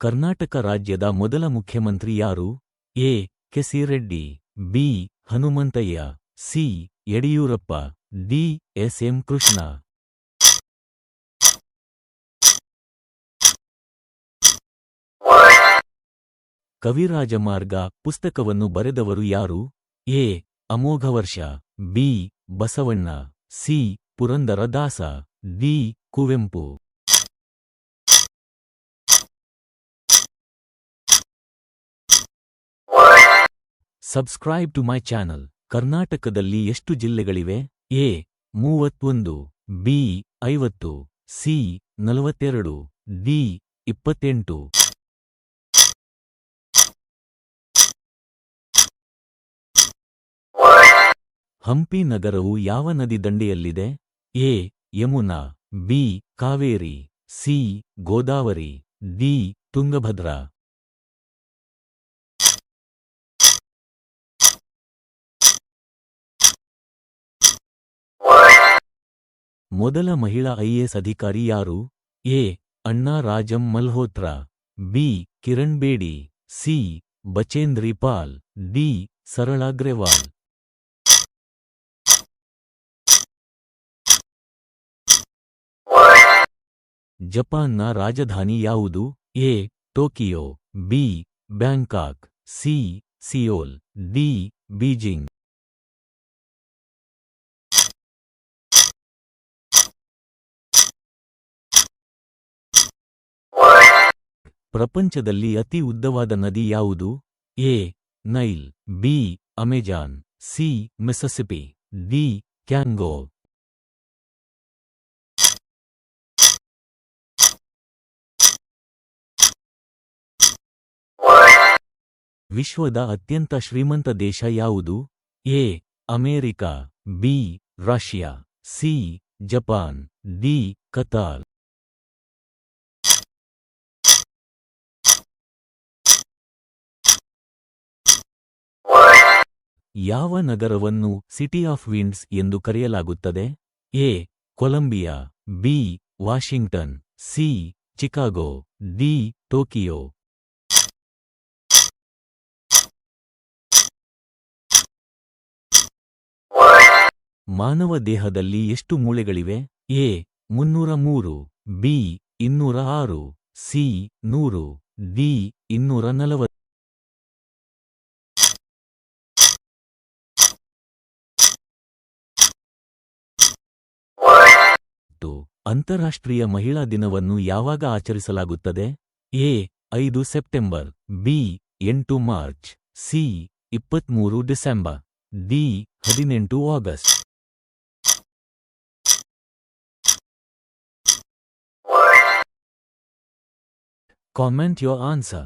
ಕರ್ನಾಟಕ ರಾಜ್ಯದ ಮೊದಲ ಮುಖ್ಯಮಂತ್ರಿ ಯಾರು? A. K. C. Reddy, B. Hanumanthaiah, C. Yediyurappa, D. S. M. Krishna. Kavirajamarga ಪುಸ್ತಕವನ್ನು ಬರೆದವರು ಯಾರು? A. Amoghavarsha, B. Basavanna, C. Purandaradasa, D. Kuvempu. Subscribe to my channel. ಕರ್ನಾಟಕದಲ್ಲಿ ಎಷ್ಟು ಜಿಲ್ಲೆಗಳಿವೆ? A. 31, B. 50, C. 42, D. 28. Hampi ನಗರವು ಯಾವ ನದಿ ದಂಡೆಯಲ್ಲಿದೆ? A. Yamuna, B. Kaveri, C. Godavari, D. Tungabhadra. ಮೊದಲ ಮಹಿಳಾ ಐಎಎಸ್ ಅಧಿಕಾರಿ ಯಾರು? A. Anna Rajam Malhotra, B. Kiran Bedi, C. Bachendri Pal, D. Sarala Grewal. ಜಪಾನ್ನ ರಾಜಧಾನಿ ಯಾವುದು? A. Tokyo, B. Bangkok, C. Seoul, D. Beijing. ಪ್ರಪಂಚದಲ್ಲಿ ಅತಿ ಉದ್ದವಾದ ನದಿ ಯಾವುದು? A. Nile, B. Amazon, C. Mississippi, D. Congo. ವಿಶ್ವದ ಅತ್ಯಂತ ಶ್ರೀಮಂತ ದೇಶ ಯಾವುದು? A. America, B. Russia, C. Japan, D. Qatar. ಯಾವ ನಗರವನ್ನು ಸಿಟಿ ಆಫ್ ವಿಂಡ್ಸ್ ಎಂದು ಕರೆಯಲಾಗುತ್ತದೆ? A. Columbia, B. Washington, C. Chicago, D. Tokyo. ಮಾನವ ದೇಹದಲ್ಲಿ ಎಷ್ಟು ಮೂಳೆಗಳಿವೆ? ಎ. 303, ಬಿ. 206, ಸಿ. 100, ಡಿ. 240. ಅಂತಾರಾಷ್ಟ್ರೀಯ ಮಹಿಳಾ ದಿನವನ್ನು ಯಾವಾಗ ಆಚರಿಸಲಾಗುತ್ತದೆ? A. 5 September, B. 8 March, C. 23 December, D. 18 August. Comment your answer.